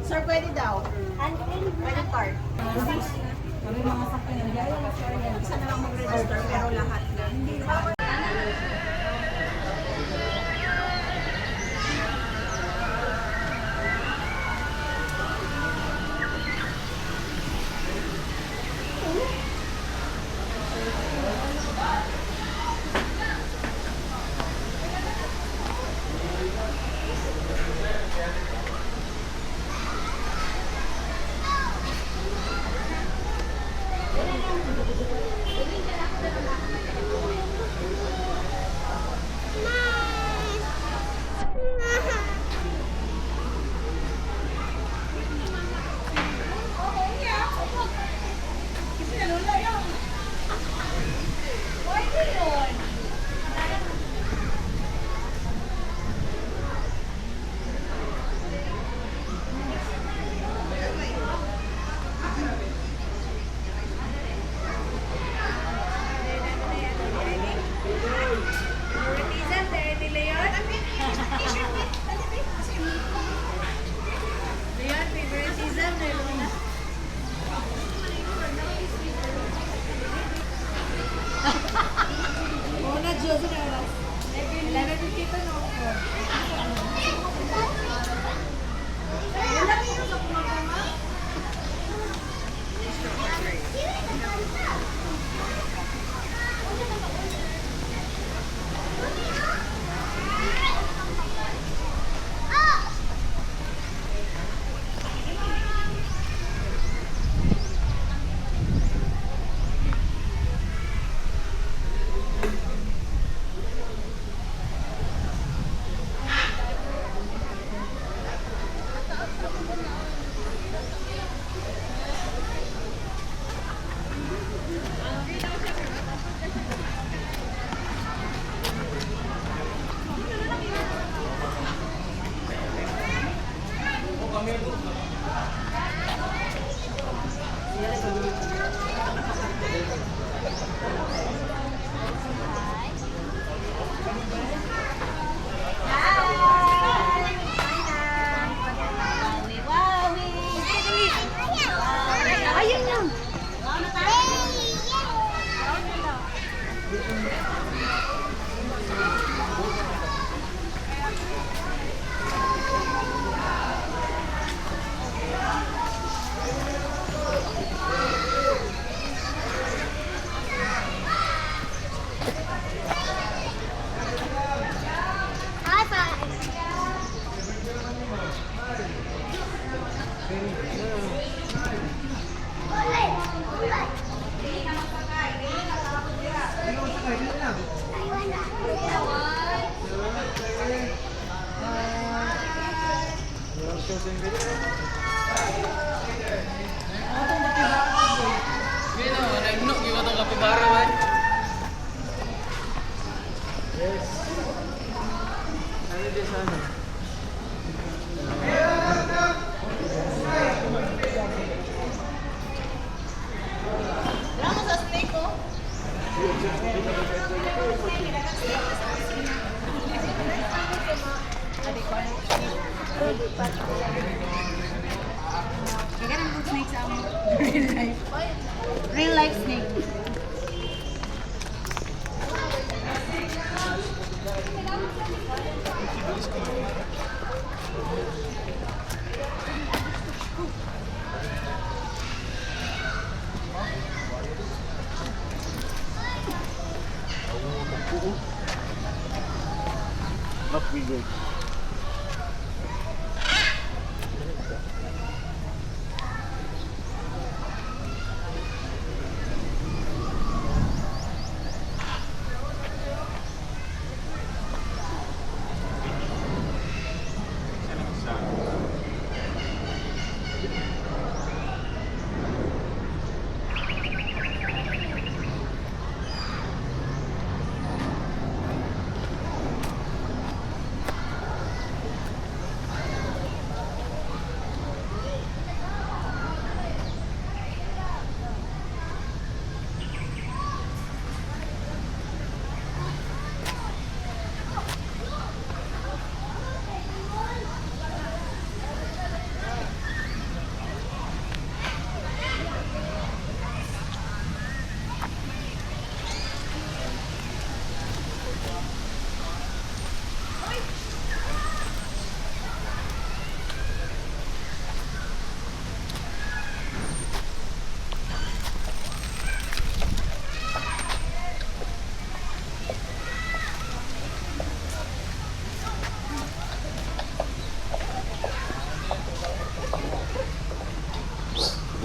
Sir, pwede daw. Pwede card. Kami mga sakyan yan. Isa na lang mag-register pero lahat na. Hindi naman. Real life snake. Not we go.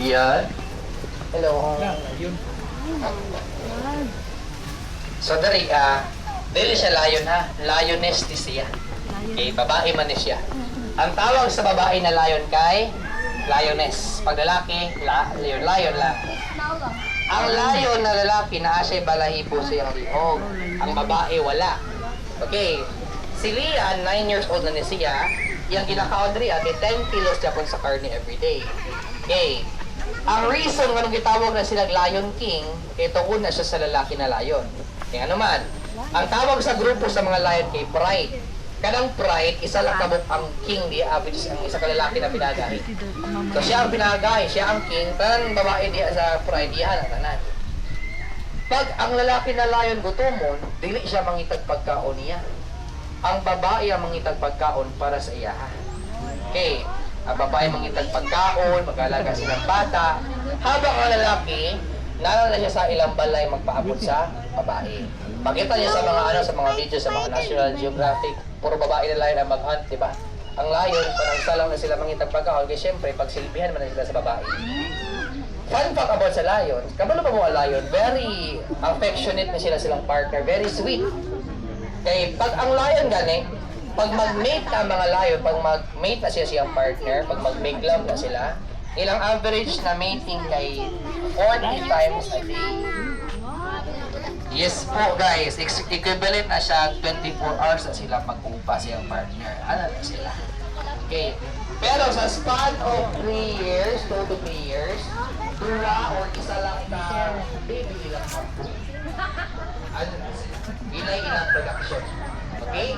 Yan. Hello. So, dari, dili siya lion ha. Lioness di siya. Okay, babae man ni siya. Ang tawag sa babae na lion kay lioness. Pag lalaki, lion lang. Ang lion na lalaki na siya balahibo sa iyang lihog. Ang babae wala. Okay. Si Lian, 9 years old na ni siya. Yung kinakaon rin, 10 kilos Japon sa karne everyday. Okay. Ang reason kung gitawag na sila Lion King, ito una siya sa lalaki na lion. Kaya ano man, ang tawag sa grupo sa mga lion kay Pride. Kanang Pride, isa lang kabuk ang king di which is ang isa ka lalaki na pinagahi. So siya ang pinagahi, siya ang king, tanang babae diya sa Pride, diya na tanan. Pag ang lalaki na lion gutomon, dili siya mangitag pagkaon niya. Ang babae ang mangitag pagkaon para sa iya. Okay, ang babae mangitag pagkaon, mag-alaga silang bata, habang ang lalaki, nalala siya sa ilang balay magpaabot sa babae. Pakita niya sa mga sa mga video sa mga National Geographic, puro babae na lion ang mag-hunt, di ba? Ang lion, parang isa lang na sila mangitag pagkaon, kaya syempre, pagsilbihan man na sila sa babae. Fun fact about sa lion, kabalo pa mo ang lion, very affectionate na sila silang partner, very sweet. Kaya pag ang lion gani, pag mag-mate na mga lion, pag mag-mate na siya siyang partner, pag mag-make love na sila, ilang average na mating kay 40 times a day. Yes po guys, equivalent na siya 24 hours na sila mag-upa siyang partner. Ano na sila? Okay. Pero sa span of 3 years, 2 to 3 years, dura or isa lang na baby ilang po. Ano na sila? Ilang production. Okay?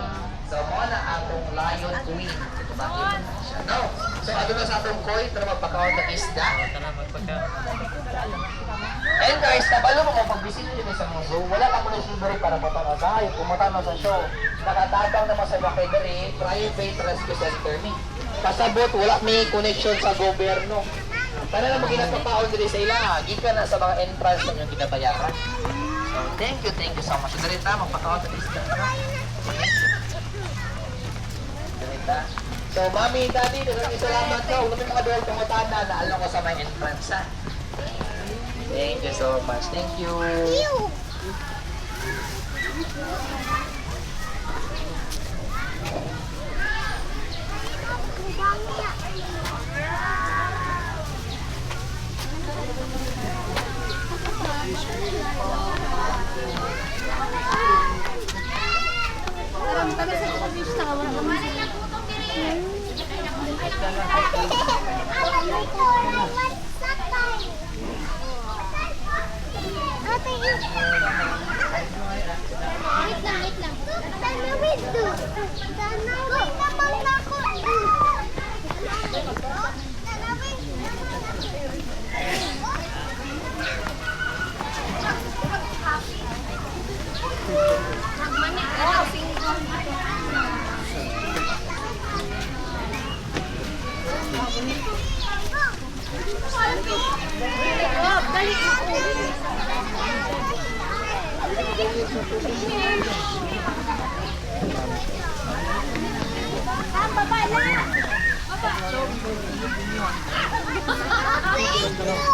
So, mo na atong lion queen. Tumakin na siya. No? So, ano na sa atong koi? Tara magpakaon ng isda. And guys, nabalo mo pag-bisita nyo sa mga zoo, wala ka mo na silvery para matanaw sa hayop. Kung matanaw sa show, nakatabang naman sa mga kaidari, private rescue center ni. Pasabot, wala may connection sa gobyerno. Para na maginapapaon diri sa ila, gikan na sa mga entrance na yung ginabayaran. So, thank you so much. Darita, magpakaon ng isda. Darita. So, mami, daddy, dagang salamat na. Huwag mga doon pangutana na alam ko sa mga entrance ha. Thank you so much. Thank you.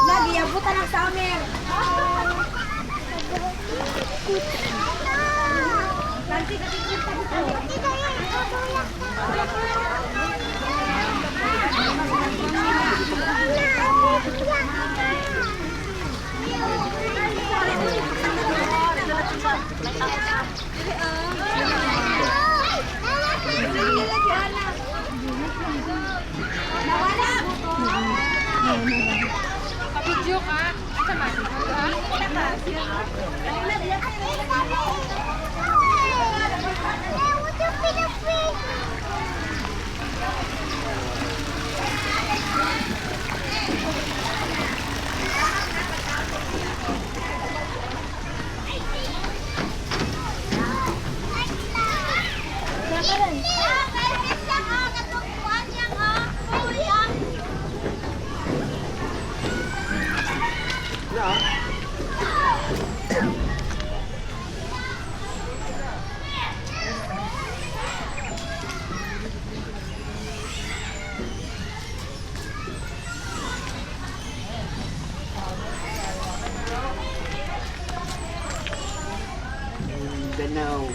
Lagi, abutan ng summer. Nanti Video ka? Sama. Mindanao.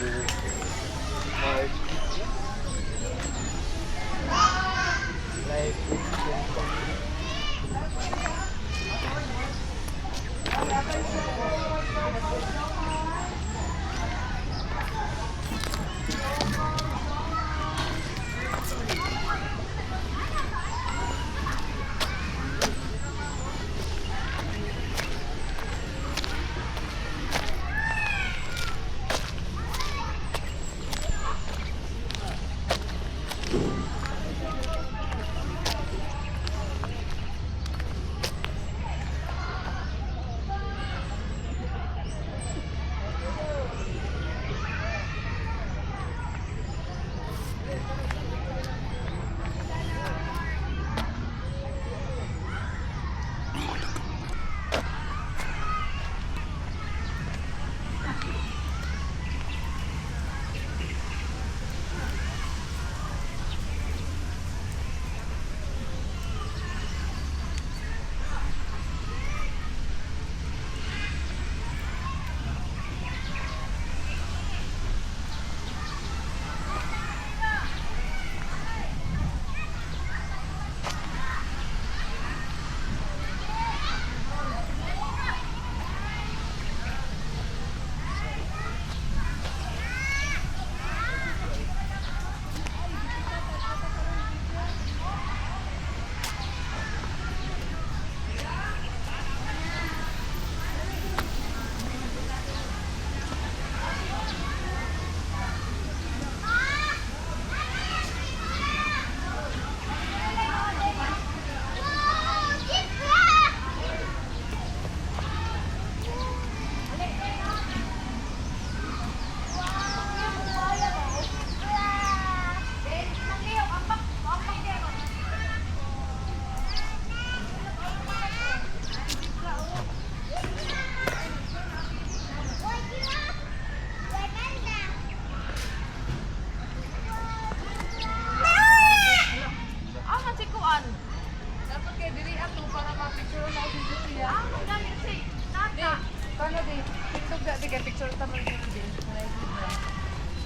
Picture taman din.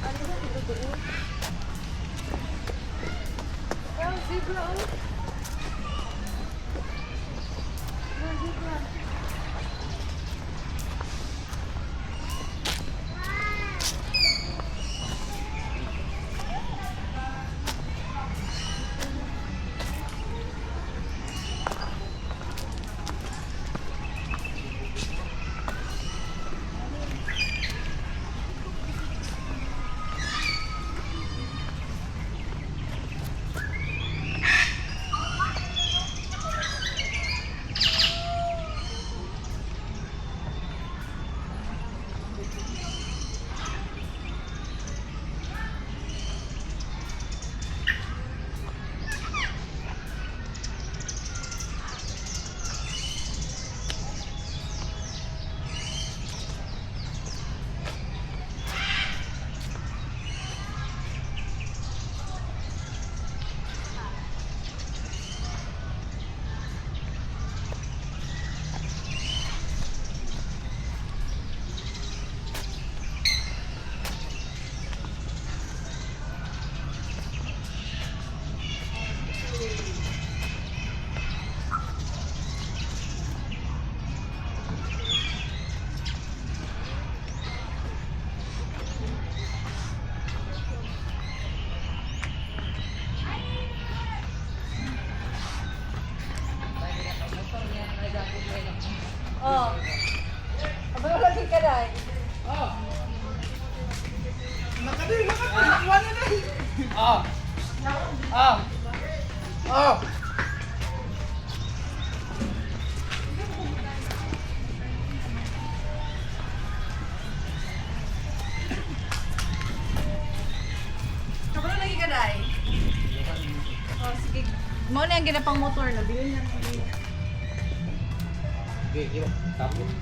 Ano ba ito doon? Oh, zebra oh. Zebra. Oh. Abang lagi ka dai. Oh. Nakadiri, wala na. Oh. Oh. Oh. Abang lagi ka dai. Oh, sige. Mo na yung ginapang motor na bilhin niya. Okay, gila. Tapos.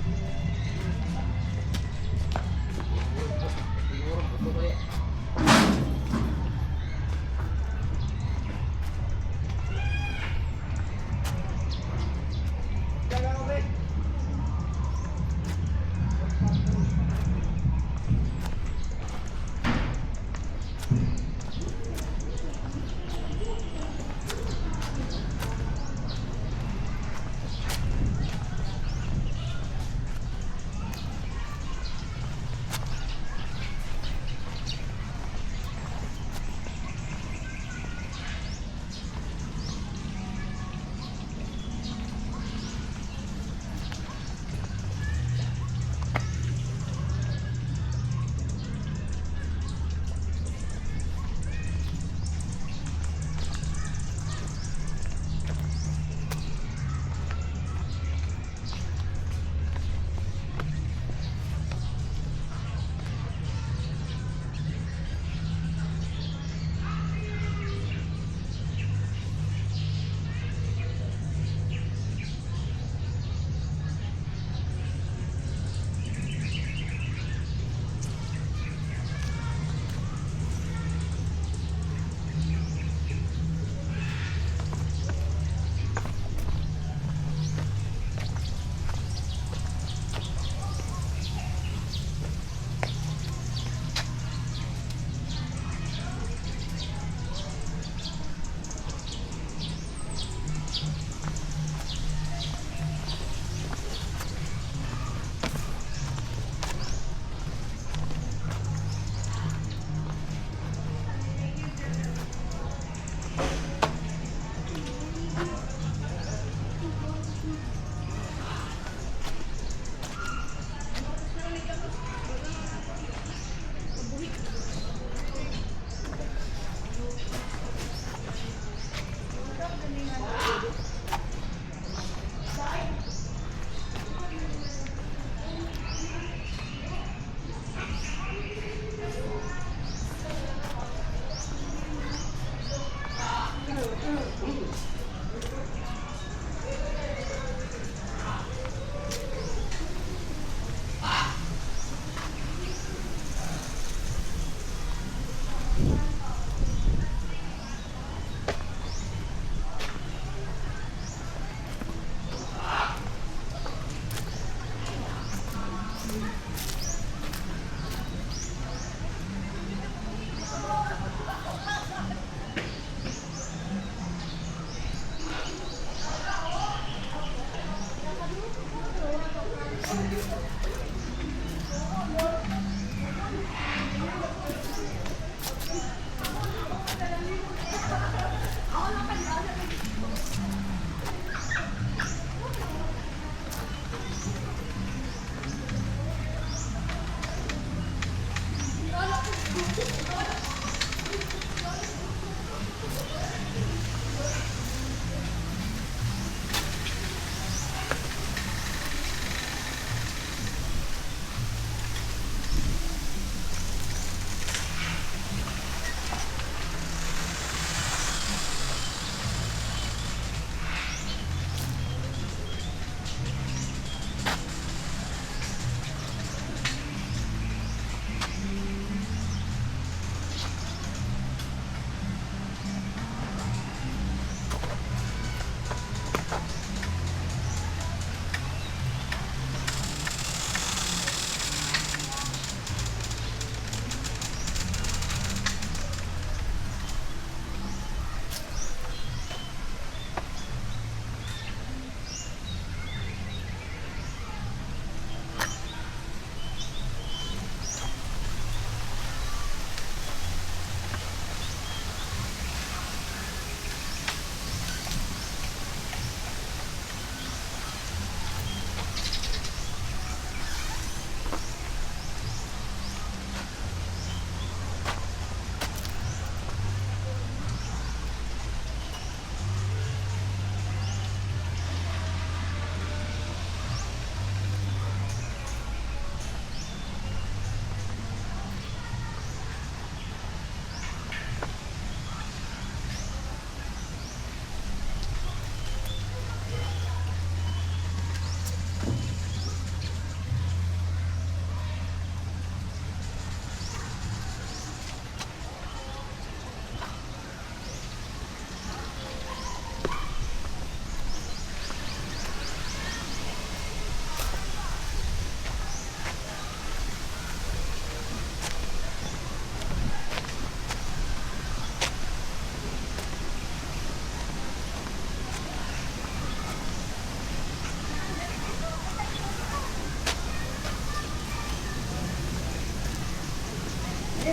Oh,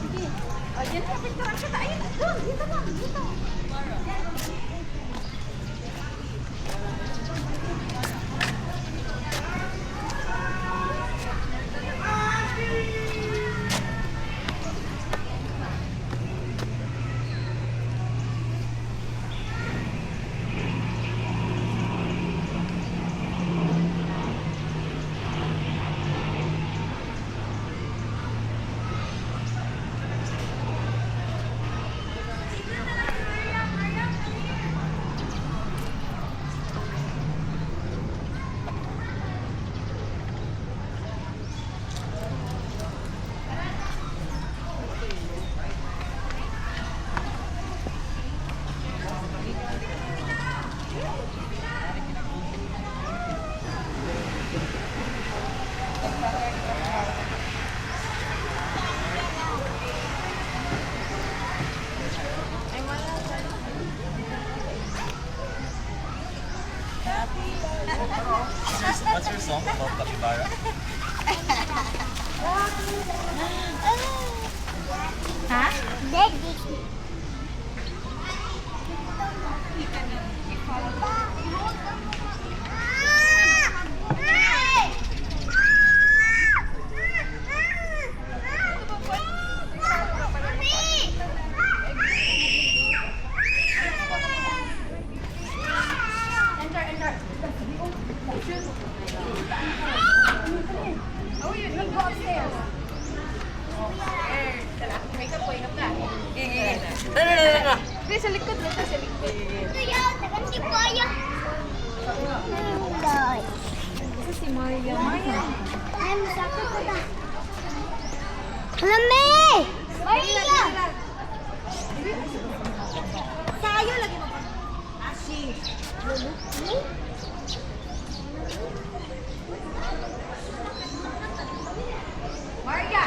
sige. Oh, dyan na, picturean kita. Ayun, doon. Dito na, dito. What's your song about Capybara? Ha? Daddy. Oh, yun. Go upstairs. Wake up, wake up na. Please, sa likod. Dito sa likod. Ito si Maria. Ay, masakit ko na. Alamay! Maria! Sayo lagi mo. Ashi. Maria!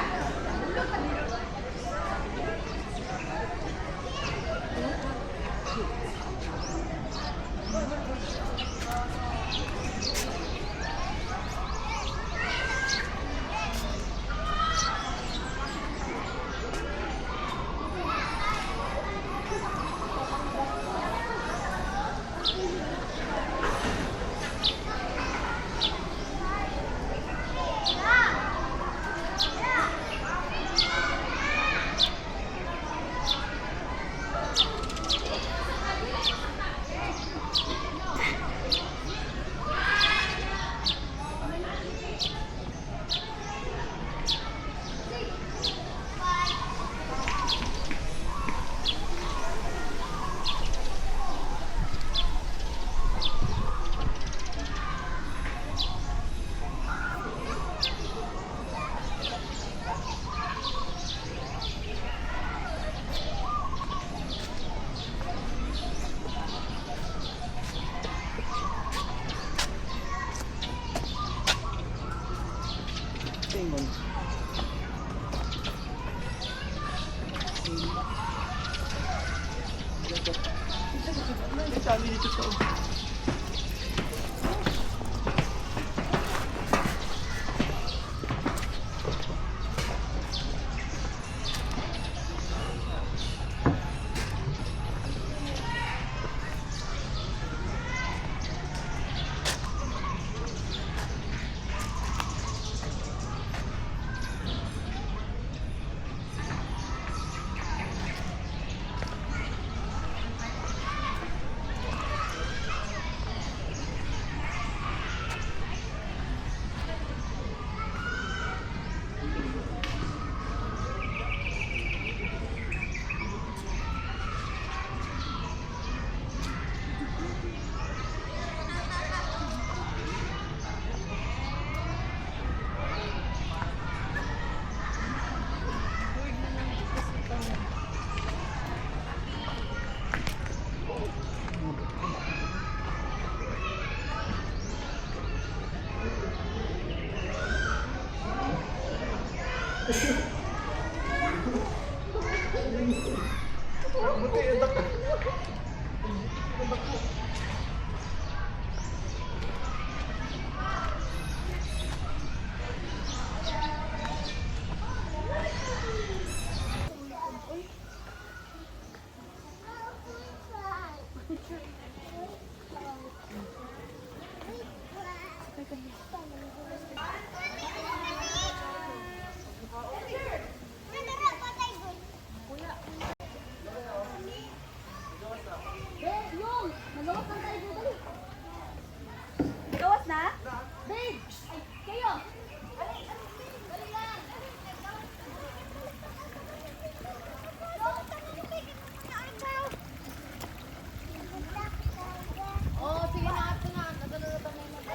Sabi dito to. Gawas na? Babe! Ay, kayo! Oh, sige na, ito na. Nadalala pa na yung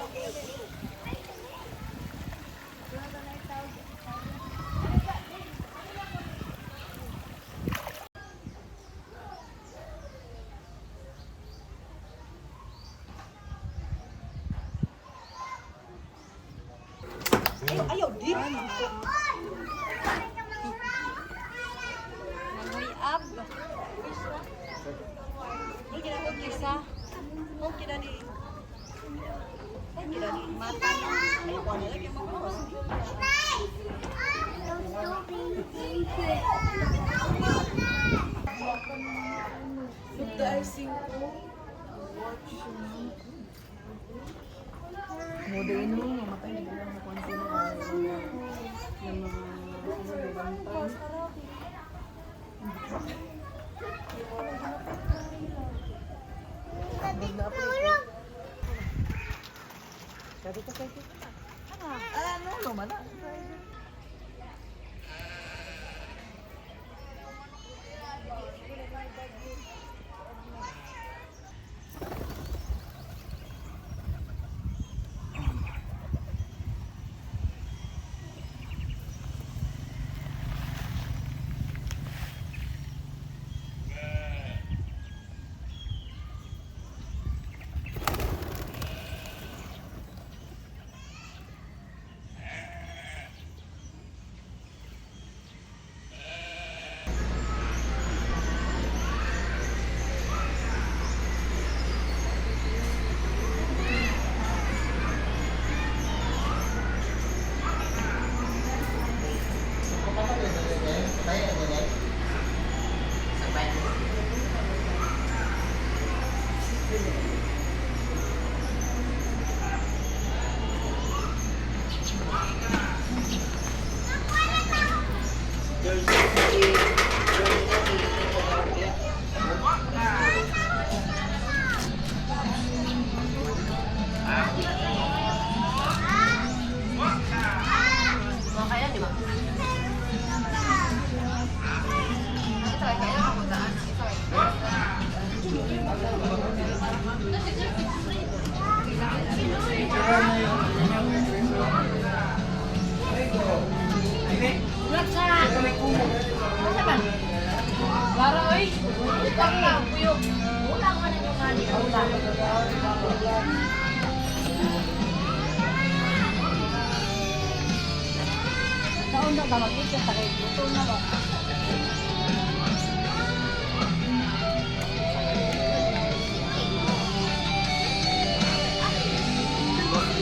Ayaw, di. Nangoy up. Ay, ginagawa kisa. Oh, kinani. Ay, kinani. Mata na. Ay, wala lagi magawas. Look the icing ko. Muda yun mo, mamatay na lang na konti na yung mga bantay. Sabi ka kayo. Ano, lumana.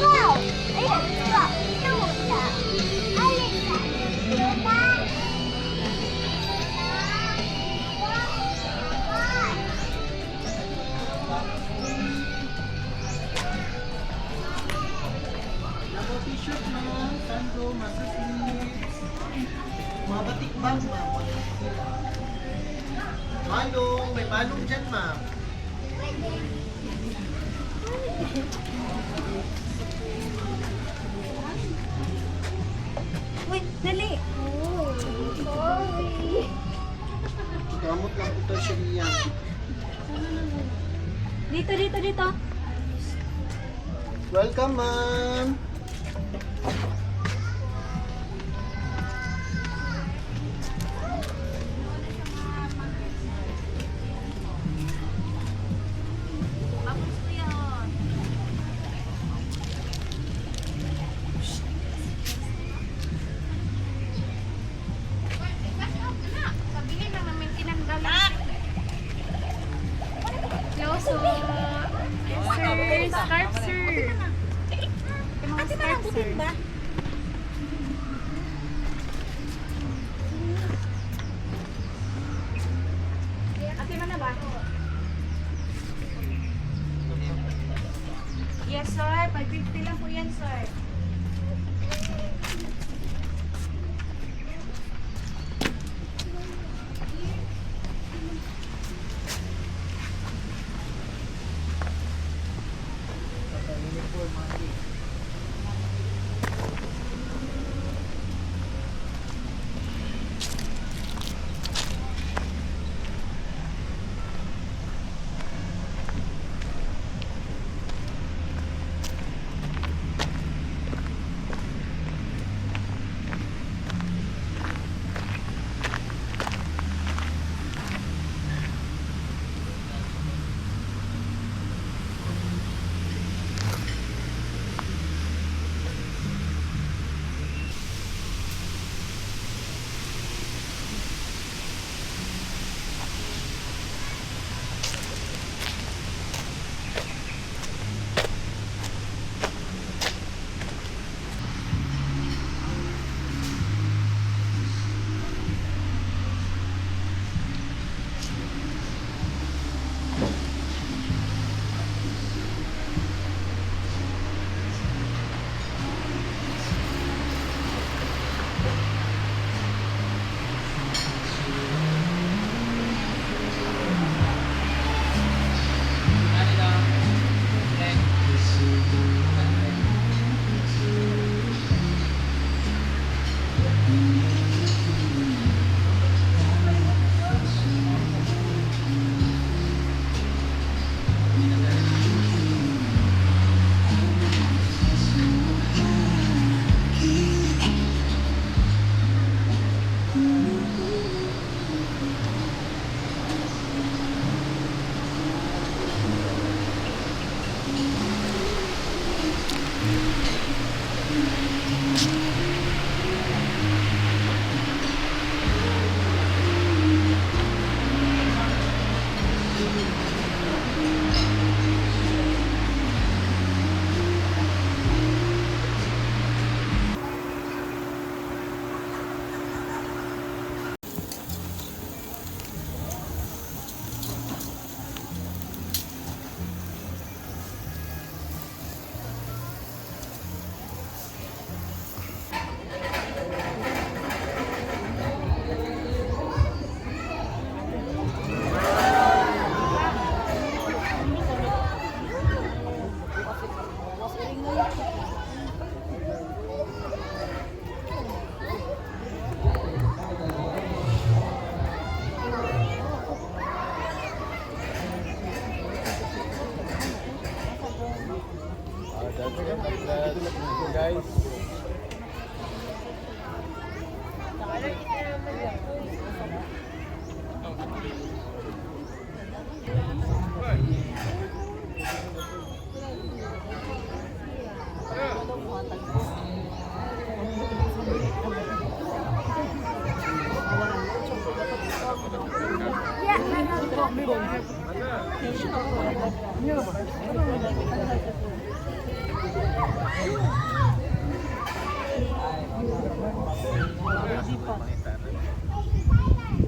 Wow! Ayan, ito. Ito mo siya. Alin ka? Lupa. Ako t-shirt na, sando, masasleeves. Mga batik bag, ma'am. Palong, may palong dyan, ma'am. Wait, dali. Oh, sorry. Gamot lang ito siya niyan. Dito, dito, dito. Welcome, ma'am. Tapos ko yan. Sabihin lang namin tinanggalan. Close sir, scarf sir. Ate ba nabutin ba? Ate man na ba? Yes, sir. 550 lang po yan, sir. Guys.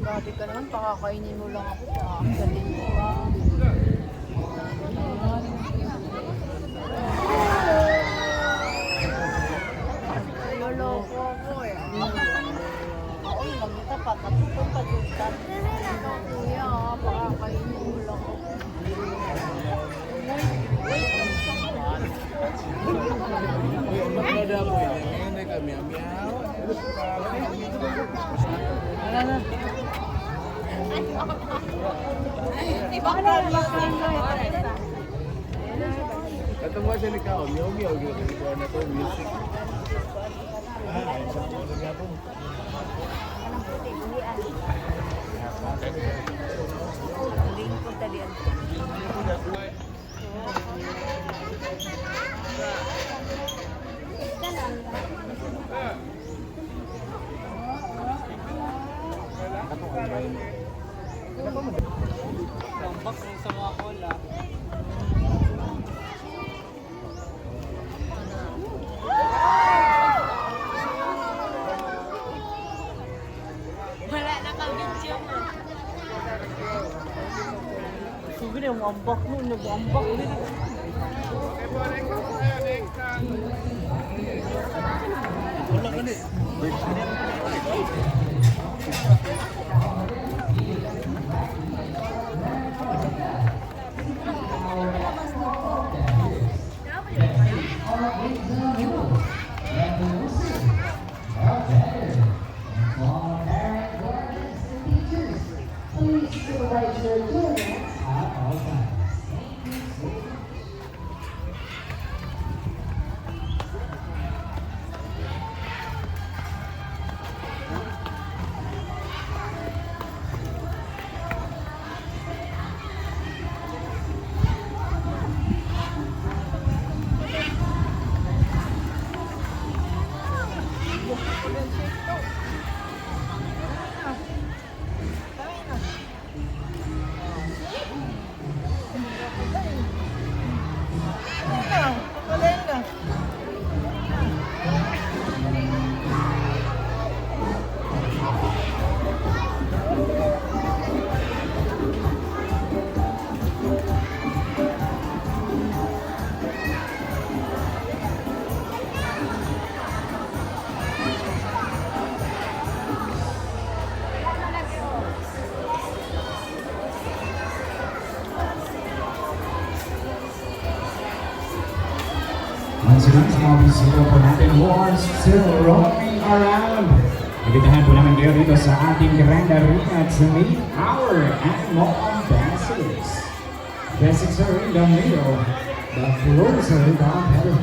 Grabe ka naman, pakakainin mo lang ako. Pakakainin mo lang. Loloko ako eh. Ako yung magita pa, katutong patutan. Kuya, pakakainin mo lang ako. Maganda po yun. Ngayon ay kami. Wala na. Katong wa sila ka, miyaw-miyaw gyud ko na to music. Ay sa mo sa po. Tambak sa mga cola. Wala na ka-video mo. Sige na, ambak mo, nag-ambak din. Wala ka ni. Once again, small bisita po natin who are still roaming around. Nagitahan po namin kayo dito sa ating Grand Arena to meet our animal ambassadors. Basics are in the middle, the floors are in the better.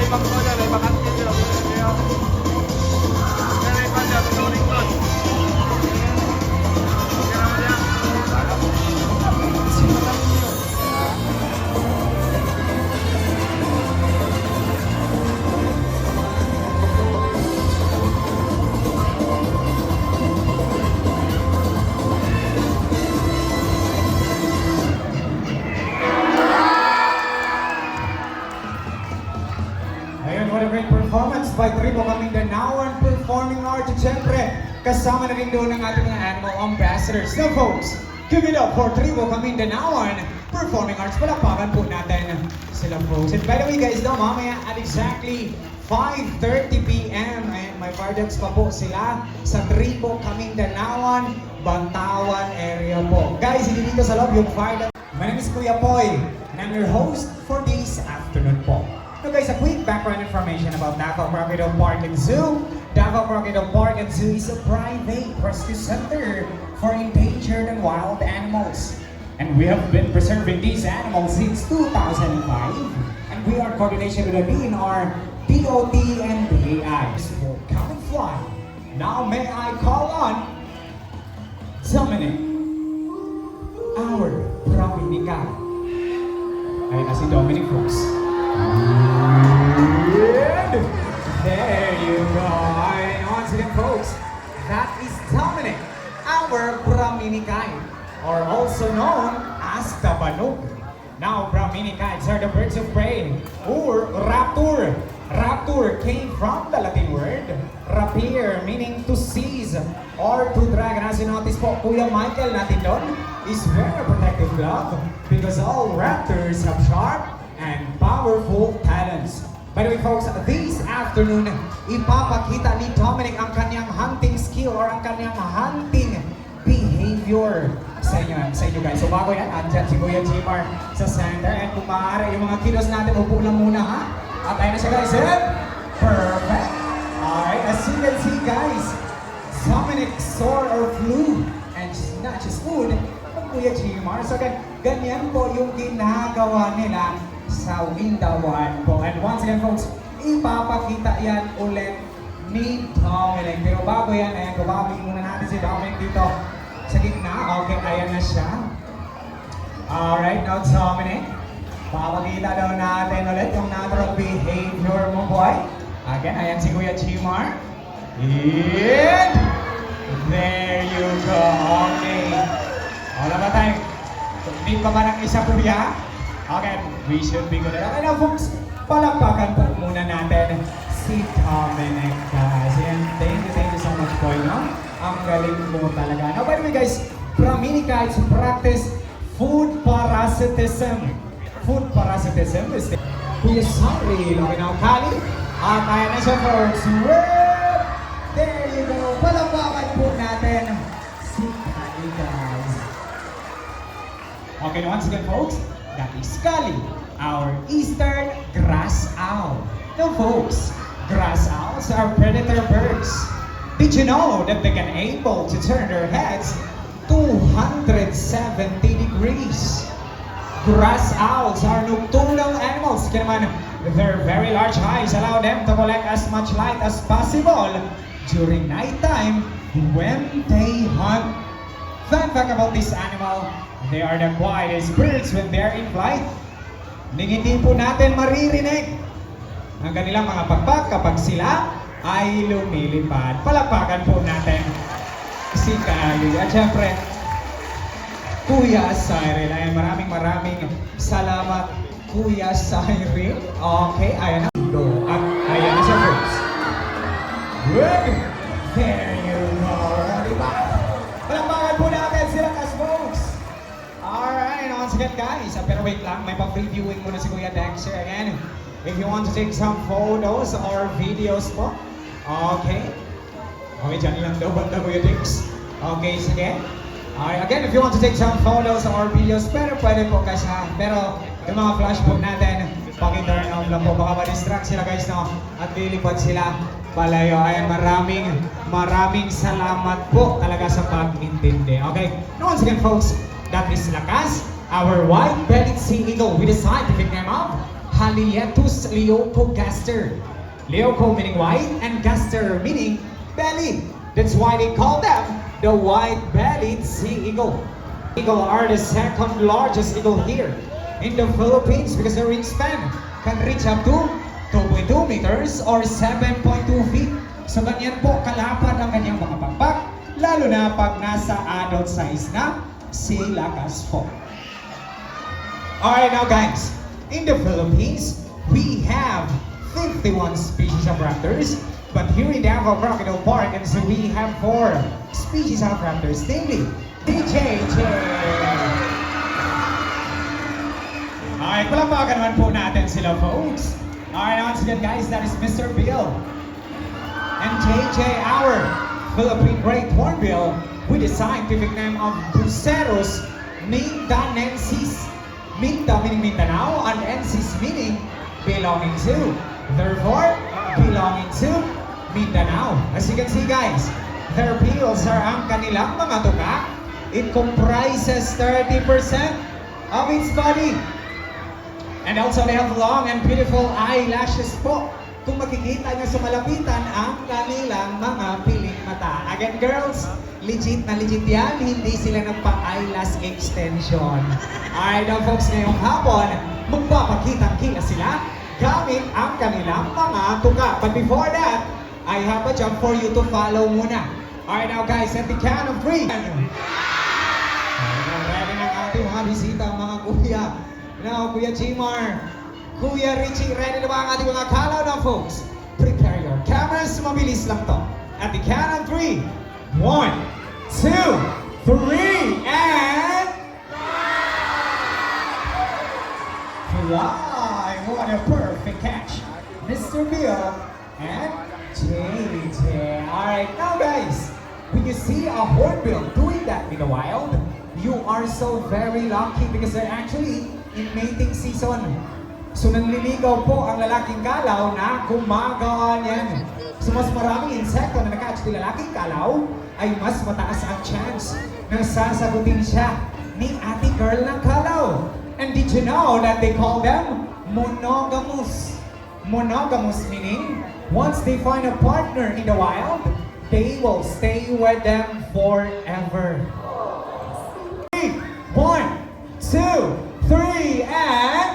ibang ko dyan, ibang kantin dyan. Kaya ibang dyan, tuturing ko. Kaya naman yan. Ayun, what a great performance by Tribo Kamindanawan Performing Arts. At syempre, kasama na rin doon ang ating mga animal ambassadors. So folks, give it up for Tribo Kamindanawan Performing Arts. Palakpakan po natin sila folks. And by the way guys, no, mamaya at exactly 5:30 p.m. and may pardogs pa po sila sa Tribo Kamindanawan, Bantawan area po. Guys, hindi dito sa loob yung fire. My name is Kuya Poy, and I'm your host for this afternoon po. So guys, a quick background information about Davao Crocodile Park and Zoo. Davao Crocodile Park and Zoo is a private rescue center for endangered and wild animals. And we have been preserving these animals since 2005. And we are coordination with the DNR, DOT, and BAI. Come and fly. Now may I call on Dominic, our Prominica. Ayun na si Dominic folks. And there you go. And once again, folks, that is Dominic, our Brahminicae, or also known as Tabanog. Now, Brahminicaes are the birds of prey, or raptor. Raptor came from the Latin word rapere, meaning to seize or to drag. And as you notice po, Kuya Michael natin doon is wearing a protective glove because all raptors have sharp and powerful talons. By the way folks, this afternoon, ipapakita ni Dominic ang kanyang hunting skill or ang kanyang hunting behavior sa inyo guys. So bago yan, andyan si Kuya Jimar sa center. And kung maaari, yung mga kiddos natin, upo lang muna ha. At ayun na siya guys. And perfect. Alright, as you can see guys, Dominic soared or flew and snatches food from Kuya Jimar. So ganyan po yung ginagawa nila sa Windawan po. And once again folks, ipapakita yan ulit ni Dominic. Pero bago yan, ayan, bababing muna natin si Dominic dito sa gitna. Okay, ayan na siya. Alright, now Dominic, papakita daw natin ulit yung natural behavior mo, boy. Again, ayan si Kuya Jimar. And there you go. Okay. Wala ba tayo? Hindi pa ba ng isa, Kuya? Okay, we should be good. Okay na folks, palakpakan po muna natin si Dominic guys. And thank you so much boy, no? Ang galing mo talaga. Now by the way guys, Brahminicaes practice food parasitism. Food parasitism is the Kuya Sari, okay now Kali. At ayan na siya folks. Well, there you go. Palakpakan po natin si Kali guys. Okay, once again folks, that is Kali, our eastern grass owl. Now folks, grass owls are predator birds. Did you know that they can able to turn their heads 270 degrees? Grass owls are nocturnal animals. Kaya naman, their very large eyes allow them to collect as much light as possible during nighttime when they hunt. Fun fact about this animal, they are the quietest birds when they are in flight. Hindi po natin maririnig ang kanilang mga pagpag kapag sila ay lumilipad. Palakpakan po natin si Kali. At syempre, Kuya Cyril. Ayan, maraming salamat, Kuya Cyril. Okay, ayan na. At ayan na siya, folks. Good. There you go. Diba? Palakpakan po natin sila, folks. Alright, once again guys, pero wait lang, may pa-previewing muna si Kuya Dexter again. If you want to take some photos or videos po, okay. Okay, dyan lang daw, banda Kuya Dex. Okay, sige. Okay, again, if you want to take some photos or videos, pero pwede po guys ha. Pero yung mga flash po natin, paki-turn on lang po, baka ma-distract sila guys, no? At lilipad sila palayo. Ayan, maraming salamat po talaga sa pag-intindi. Okay, once again folks, that is Lakas, our white-bellied sea eagle with the scientific name of Halietus leopogaster. Leopo meaning white and gaster meaning belly. That's why they call them the white-bellied sea eagle. Eagle are the second largest eagle here in the Philippines because their wingspan can reach up to 2.2 meters or 7.2 feet. So ganyan po kalapad ang kanyang mga pakpak, lalo na pag nasa adult size na sila po. Alright now guys, in the Philippines, we have 51 species of raptors. But here in Davao Crocodile Park and so we have 4 species of raptors, namely DJJ. Alright, palakpakan naman po natin sila folks. Alright, once again guys, that is Mr. Bill. And JJ, our Philippine Great Hornbill with the scientific name of Bucerus mindanensis. Minda meaning Mindanao and ensis meaning belonging to. Therefore, belonging to Mindanao. As you can see guys, their bills are ang kanilang mga tuka. It comprises 30% of its body. And also they have long and beautiful eyelashes po. Kung makikita nyo sa malapitan ang kanilang mga piling mata. Again girls, legit na legit yan. Hindi sila nagpa-eyelash extension. Alright now folks, ngayong hapon, magpapakitang-kita sila gamit ang kanilang mga tuka. But before that, I have a job for you to follow muna. Alright now guys, at the count of 3. Ready ng ating mga bisita, mga kuya. Now, Kuya Jimar, Kuya Richie, ready na ba ang ating mga kalaw na folks? Prepare your cameras, mabilis lang to. At the count of 3. 1, 2, 3, and... Fly! What a perfect catch. Mr. Bill and JJ. Alright, now guys, when you see a hornbill doing that in the wild, you are so very lucky because they're actually in mating season. So nanliligaw po ang lalaking kalaw na gumagawa niyan. So mas maraming insekto na naka-catch ng lalaking kalaw ay mas mataas ang chance na sasagutin siya ni ate girl ng kalaw. And did you know that they call them monogamous? Monogamous meaning, once they find a partner in the wild, they will stay with them forever. 1, 2, 3, and...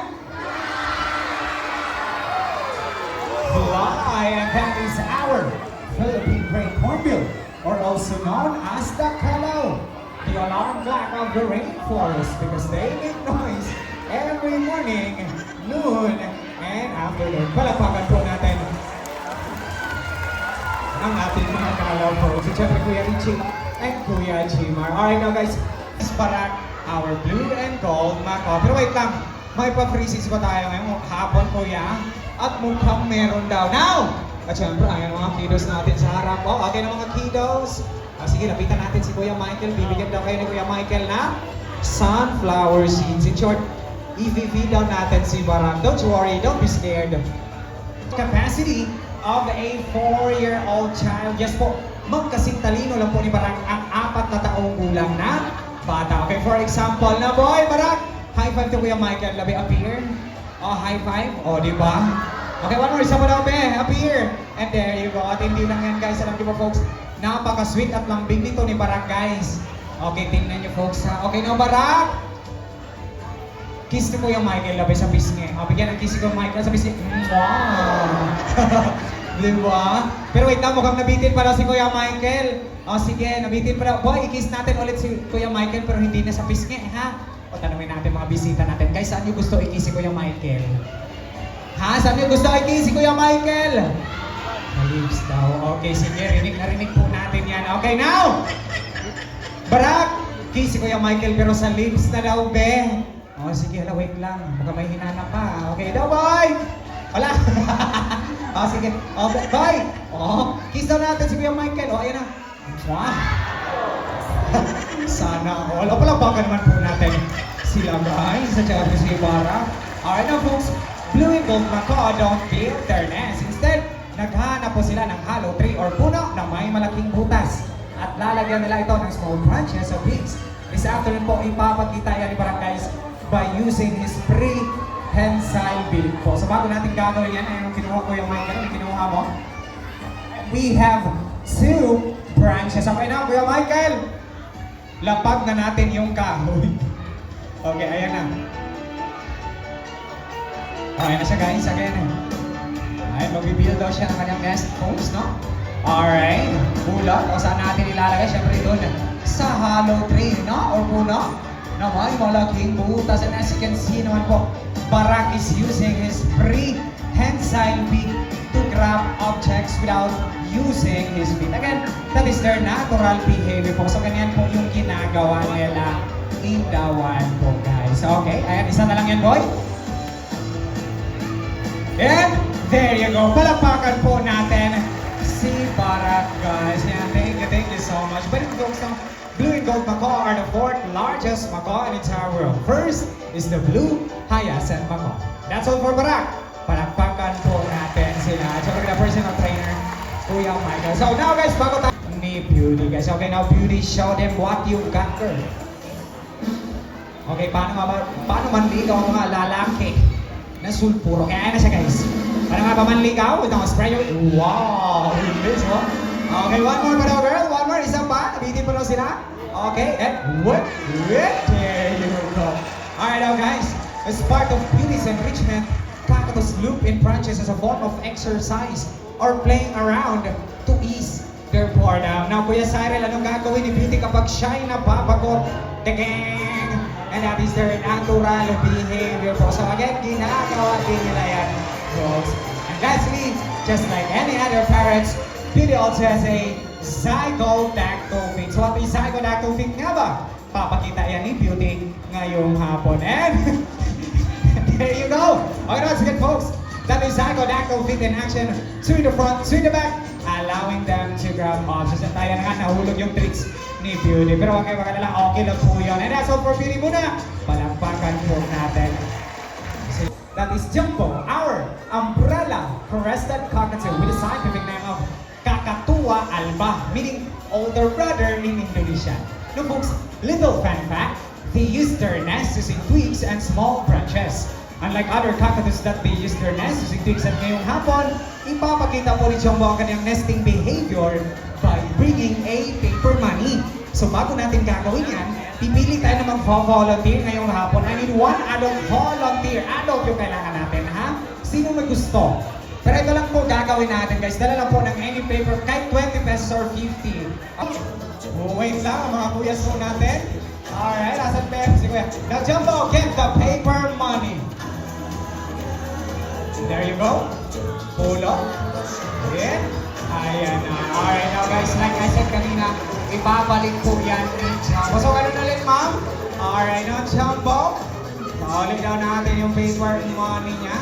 Fly! And that is our Philippine Great Hornbill, or also known as the Kalaw. The alarm clock of the rainforest because they make noise every morning, noon, and afternoon. Palapakan po natin ang ating mga kalaw po. So, syempre, Kuya Richie and Kuya Jimar. Alright now guys, is para our blue and gold mako. Pero wait lang, may pa-freezes pa tayo ngayong hapon, Kuya. At mukhang meron daw. Now! At syempre, ayan mga kiddos natin sa harap. Oh, okay na mga kiddos. Sige, lapitan natin si Kuya Michael. Bibigyan daw kayo ni Kuya Michael na sunflower seeds. In short, i-feed daw natin si Barak. Don't worry, don't be scared. Capacity of a 4-year-old child. Yes po, magkasing talino lang po ni Barak ang 4 na taong gulang na bata. Okay, for example na boy, Barak, high five to Kuya Michael. Labi, appear. Oh, high five. Oh, di ba? Okay, one more. Isa pa daw, be. Appear. And there you go. At hindi lang yan, guys. Alam niyo po, folks, napaka-sweet at lambing nito ni Barak, guys. Okay, tingnan niyo, folks, ha? Okay, now, Barak! Kiss ni Kuya Michael, labi sa pisngi. O, bigyan ng kiss ni Kuya Michael sa pisngi. Wow! Diba? Pero wait lang, mukhang nabitin pala si Kuya Michael. O, sige, nabitin pala. Boy, i-kiss natin ulit si Kuya Michael, pero hindi na sa pisngi, ha? O, tanungin natin mga bisita natin. Guys, saan niyo gusto i-kiss si Kuya Michael? Ha? Saan niyo gusto i-kiss si Kuya Michael? Lips daw. Okay, sige. Rinig na rinig po natin yan. Okay, now! Barak! Kiss si Kuya Michael pero sa lips na daw, be. O, sige. Hala, wait lang. Baka may hinanap pa. Okay, daw, boy! Wala. O, sige. O, bye! O, kiss daw natin si Kuya Michael. O, ayan na. Wow! Sana. O, wala pala. Baka naman po natin sila, guys. Sa tsaka si Barak. Alright, now, folks. Blue and gold macaw don't build their nest. Instead, naghanap po sila ng hollow tree or puno na may malaking butas. At lalagyan nila ito ng small branches of leaves. This afternoon po, ipapakita yan ni Barak, guys, by using his prehensile build po. So bago natin gagawin yan, ayun, kinuha ko yung Michael, kinuha mo. We have 2 branches. Okay na, Kuya Michael. Lapag na natin yung kahoy. Okay, ayan na. Okay na siya guys, again. Ay, mag-build daw siya ng kanyang nest homes, no? Alright, bulot. O saan natin ilalagay? Siyempre doon sa hollow tree, no? Or puno na may malaking butas. And as you can see naman po, Barak is using his prehensile beak to grab objects without using his feet. Again, that is their natural behavior po. So, ganyan po yung ginagawa nila in the wild po, guys. Okay, ayan, isa na lang yan, boy. And there you go. Palakpakan po natin si Barak, guys. Yeah, thank you so much. But it goes on. Blue and gold macaw are the 4th largest macaw in the entire world. First is the blue hyacinth macaw. That's all for Barak. Palakpakan po natin sila. Siyempre na personal trainer, Kuya Michael. So now guys, bago tayo ni Beauty, guys. Okay, now Beauty, show them what you got, girl. Okay, paano manligaw ang mga lalaki na sulpuro? Kaya na siya, guys. Paano nga ba manligaw? With ang spray yung... Wow! This, oh. Okay, one more pa daw, girl. One more. Isa pa. Nabitin pa daw sila. Okay, and what? There you go. Alright now, guys. As part of Beauty's enrichment, cactus loop in branches as a form of exercise or playing around to ease their boredom. Now, Kuya Cyril, anong gagawin ni Beauty kapag siya'y nababagot? The gang! And that is their natural behavior po. So again, ginagawa din nila yan, folks. And lastly, just like any other parrots, Beauty also has a zygodactyl feet. So what is zygodactyl feet nga ba? Papakita yan ni Beauty ngayong hapon. And there you go. Okay, that's good, folks. That is zygodactyl feet in action. To the front, to the back, allowing them to grab objects. At tayo na nga, nahulog yung tricks ni Beauty. Pero huwag kayo magalala, okay lang po yun. And that's all for Beauty muna. Palakpakan po natin. That is Jumbo, our umbrella crested cockatoo with the scientific name of Kakatua alba, meaning older brother in Indonesia. No folks, little fun fact, they use their nests using twigs and small branches. Unlike other cockatoos that they use their nests using twigs, at ngayong hapon, ipapakita po ni Jumbo ang kanyang nesting behavior by bringing a paper money. So bago natin gagawin yan, pipili tayo na mag-volunteer ngayong hapon. I need 1 adult volunteer. Adult yung kailangan natin, ha? Sino may gusto? Pero ito lang po gagawin natin, guys. Dala lang po ng any paper, kahit 20 pesos or 50. Okay. Wait lang, mga kuyas po natin. Alright, asan pera si Kuya? Now, Jumbo, get the paper money. There you go. Pull up. Yeah. Ayan na. Alright, now guys, like I said kanina, ipabalik po yan ni Jumbo. So, ganun ulit, ma'am. Alright, now, Jumbo. Paulit daw natin yung paper money niya.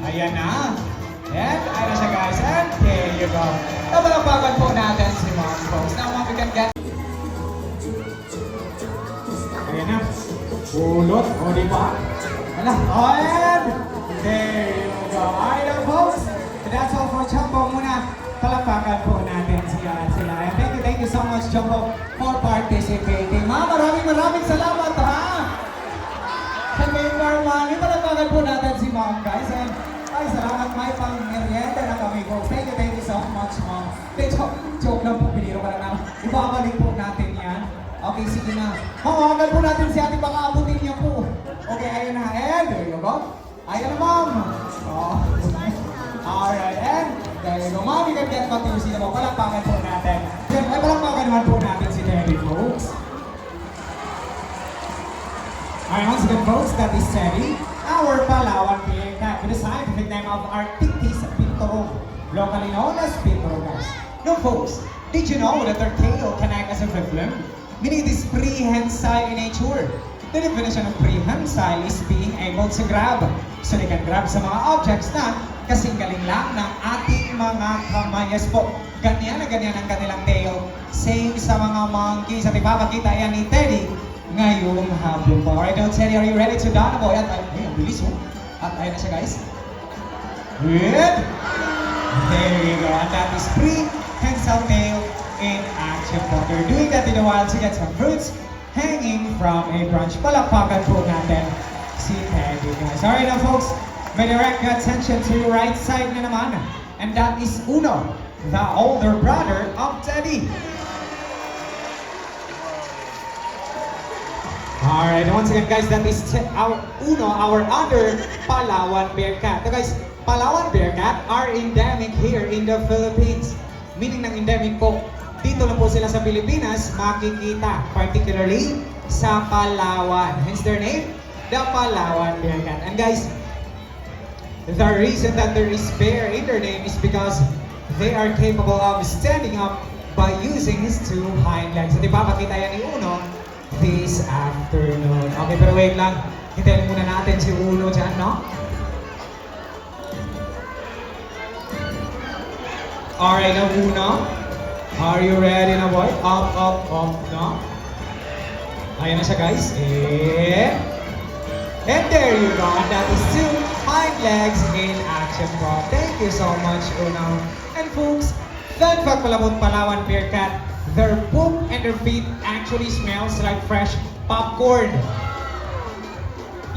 Ayan na. And, ayan na siya, guys. And, there you go. Napalapagan po natin si ma'am, folks. Now, ma'am, we can get... Ayan na. Pulot. O, di ba? Wala. And, there you go. Alright, now, folks. That's all for Jumbo muna. Palapakan po natin sila. And thank you so much, Jumbo, for participating. Ma'am, maraming salamat, ha? Sa paper money, palapakan po natin si ma'am, guys. And, ay, salamat, may pang-merienda na kami, folks. Thank you so much, ma'am. Joke lang po, piniro ka lang naman. Ibabalik po natin yan. Okay, sige na. Hawagan po natin si ate, baka abutin niya po. Okay, ayun na. And, there you go. Ayun na, ma'am. Oh. Alright, and there you go. Ma'am, you can get back to your seat mo. Palakpakan po natin. Ay, palakpakan naman po natin si Teddy, folks. Alright, once again, folks, that is Teddy. Our Palawan being that with the scientific name of Arctictis pintoro, locally known as pintoro, guys. No, folks, did you know that their tail can act as a reflem? Meaning it is prehensile in nature. The definition of prehensile is being able to grab. So they can grab sa mga objects na kasing galing lang ng ating mga kamay. Yes po, ganyan na ganyan ang kanilang tail. Same sa mga monkeys. At ipapakita yan ni Teddy ngayong hapon po. Alright, now Teddy, are you ready to down po? At ay, ang bilis mo. At ayun na siya, guys. Good. There you go. And that is prehensile tail in action po. They're doing that in the wild to get some fruits hanging from a branch. Palakpakan po natin Si Teddy, guys. Alright now, folks. May direct your attention to your right side na naman. And that is Uno, the older brother of Teddy. Alright, once again guys, that is our Uno, our other Palawan Bearcat. So guys, Palawan Bearcat are endemic here in the Philippines. Meaning ng endemic po, dito lang po sila sa Pilipinas makikita, particularly sa Palawan. Hence their name, the Palawan Bearcat. And guys, the reason that there is bear in their name is because they are capable of standing up by using his two hind legs. At ipapakita yan ni Uno this afternoon. Okay, pero wait lang. Hintayin muna natin si Uno dyan, no? Alright, now Uno. Are you ready na, boy? Up, no? Ayan na siya, guys. And there you go. And that is two hind legs in action po. Thank you so much, Uno. And folks, fun fact pala about Palawan Bearcat, their poop and their feet actually smells like fresh popcorn.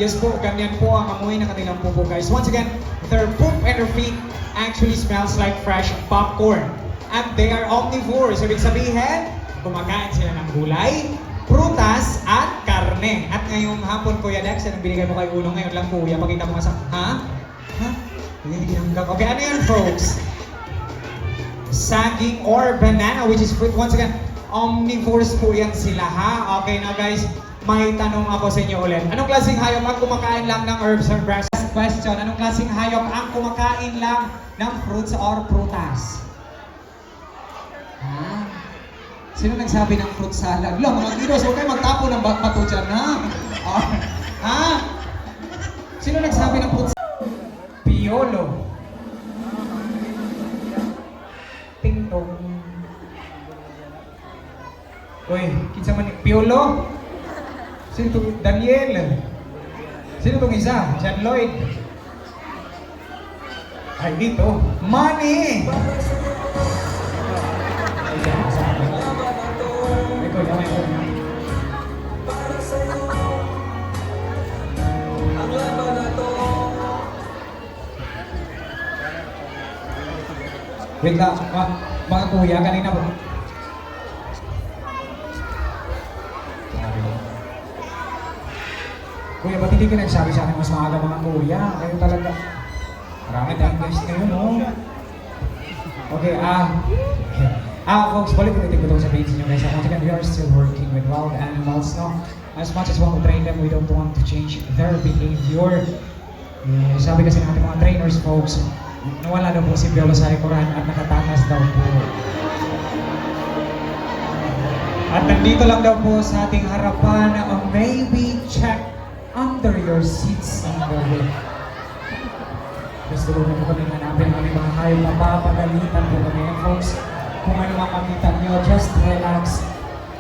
Yes po, ganyan po ang amoy ng kanilang pupo, guys. Once again, their poop and their feet actually smells like fresh popcorn. And they are omnivores. Ibig sabihin, kumakain sila ng gulay, prutas, at karne. At ngayong hapon, Kuya Dex, yan ang binigay mo kay Uno ngayon lang, Kuya. Pakita mo nga sa... Ha? Okay, ano yan, folks? Saging or banana, which is fruit. Once again, omnivores po yan sila, ha? Okay na, guys. May tanong ako sa inyo ulit. Anong klaseng hayop ang kumakain lang ng herbs or grass? Question, anong klaseng hayop ang kumakain lang ng fruits or prutas? Ha? Sino nagsabi ng fruit salad? Lo, mga kidos, huwag kayo magtapo ng bato dyan, ha? Ha? Sino nagsabi ng fruit salad? Piolo. Ting-tong. Uy, kinsa man ni Piolo? Sino to? Daniel. Sino tong isa? John Lloyd. Ay, dito. Money! Wait lang, mga kuya, kanina po. Kuya, ba't hindi ka nagsabi sa akin mas maaga mga kuya? Kayo talaga. Marami tayong guys ngayon, no? Okay, folks, balik ulit ko ito sabihin sa inyo guys. Once again, we are still working with wild animals, no? As much as we want to train them, we don't want to change their behavior. Sabi kasi ng ating mga trainers, folks, nawala daw po si Piolo sa likuran at nakatakas daw po. At nandito lang daw po sa ating harapan, maybe check under your seats on the way. Gusto ko po kami hanapin ang mga hayop na papagalitan po kami. And folks, kung ano makakita nyo, just relax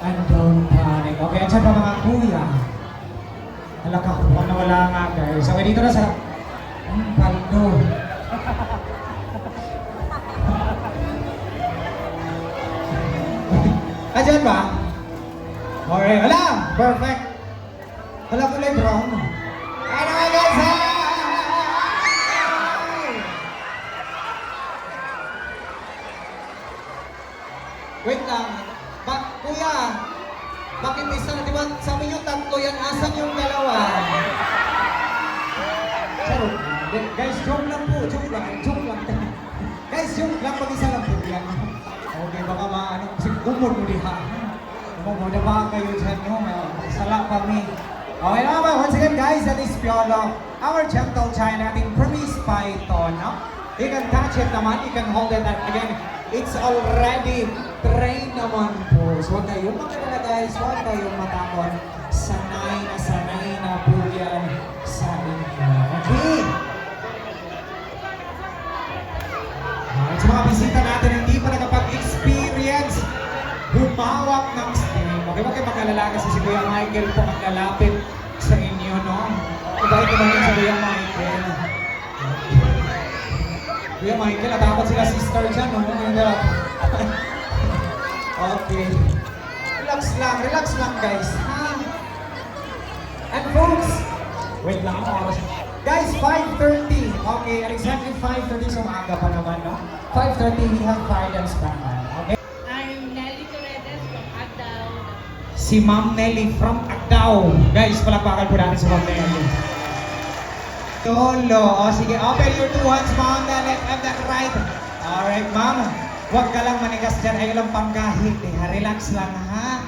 and don't panic. Okay, at pa mga kuya. Halaka ko po na wala nga guys. Okay, dito na sa paldo. Ayan ba? Alright, hala! Perfect! Hala ko lang, bro. Ano nga guys, ha? Wait lang. Kuya, bakit isa? Di ba sabi nyo tatlo yan? Asan yung dalawa? Charot. Guys, joke lang po. Joke lang. Guys, joke lang. Pag-isa lang po yan. Okay, baka maano. Kasi umod mo diha. Umumoda ba kayo dyan nyo? Sala kami. Okay na ba? Once again guys, that is Piolo. Our gentle giant natin, Burmese python. No? You can touch it naman. You can hold it. Again, it's already trained naman po. So huwag kayong makilala guys. Huwag kayong matakot. Sanay na po yan sa inyo. Okay? Sa mga bisita natin hindi pa nakapag-experience humawak ng steam. Okay, huwag kayo makalala kasi si Kuya Michael po maglalapit sa inyo, no? Mabait naman yun si Kuya Michael. Kuya Michael, dapat sila sister dyan, no? Okay. Relax lang guys, ha? And folks, Wait lang, oras. Guys, 5:30. Okay, at exactly 5:30, so maaga pa naman, no? 5:30, we have fire dance band. Okay? I'm Nelly Torres from Agdao. Si Ma'am Nelly from Agdao. Guys, palakpakan po natin si Ma'am Nelly. Lolo. O sige, open your two hands, ma'am. The left and the right. Alright, ma'am. Huwag ka lang manigas dyan. Ay lang pangkahit. Relax lang, ha?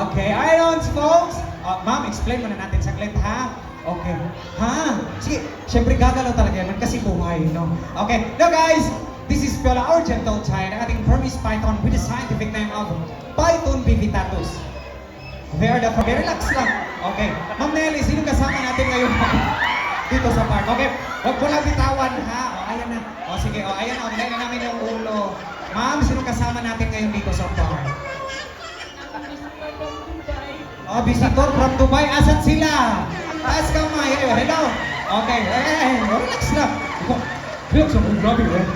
Okay. Alright, folks. Ma'am, explain muna natin saglit, ha? Okay. Ha? Sige, syempre gagalaw talaga yan kasi buhay, no? Okay. Now, guys, this is Piola, our gentle giant, ang ating Burmese python with the scientific name of Python vivipatus. Relax lang. Okay. Ma'am Nelly, sino kasama natin ngayon? Dito sa park. Okay, huwag mo lang bitawan, ha? O, ayan na. O, sige. O, ayan. O, nilagay na namin yung ulo. Ma'am, sino kasama natin ngayon dito sa park? O, visitor from Dubai. Asan sila? Taas kamay. Hello. Okay. Relax lang. Relax lang. Grabe, eh.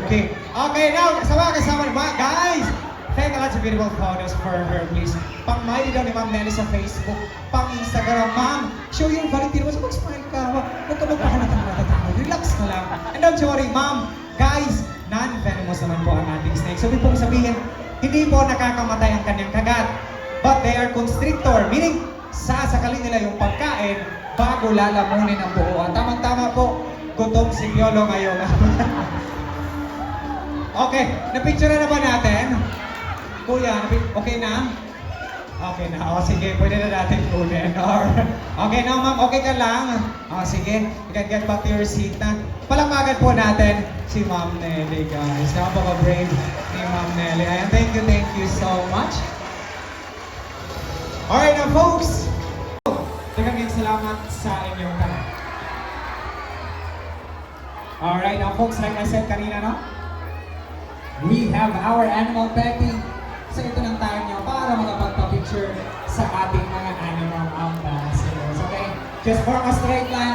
Okay. Okay, now, kasama. Guys, take a lot of beautiful photos for her, please. Pang-mili daw ni Ma'am Nelly sa Facebook. Pang-Instagram, ma'am. Show yung validity mo. So, mag-smile ka. Huwag ka magpahanatang. Relax na lang. And don't worry, ma'am. Guys, non-venomous naman po ang ating snake. So, ibig pong sabihin, hindi po nakakamatay ang kanyang kagat. But they are constrictor. Meaning, sasakalin nila yung pagkain bago lalamunin ang buo. At tamang-tama po, gutom si Piolo ngayon. Okay, na-picture na ba natin? Kuya, okay na? Okay na. O, sige, pwede na natin kunin. Okay na, ma'am. Okay ka lang. O, sige. You can get back to your seat na. Palamagan po natin si Ma'am Nelly, guys. Napaka-brave ni Ma'am Nelly. Ayan, thank you so much. Alright, now, folks. Daghang salamat sa inyong tanong. Alright, now, folks, like I said kanina, no? We have our animal packing. So ito ng time nyo para makapagpa-picture sa ating mga animal ambassadors. Okay? Just form a straight line.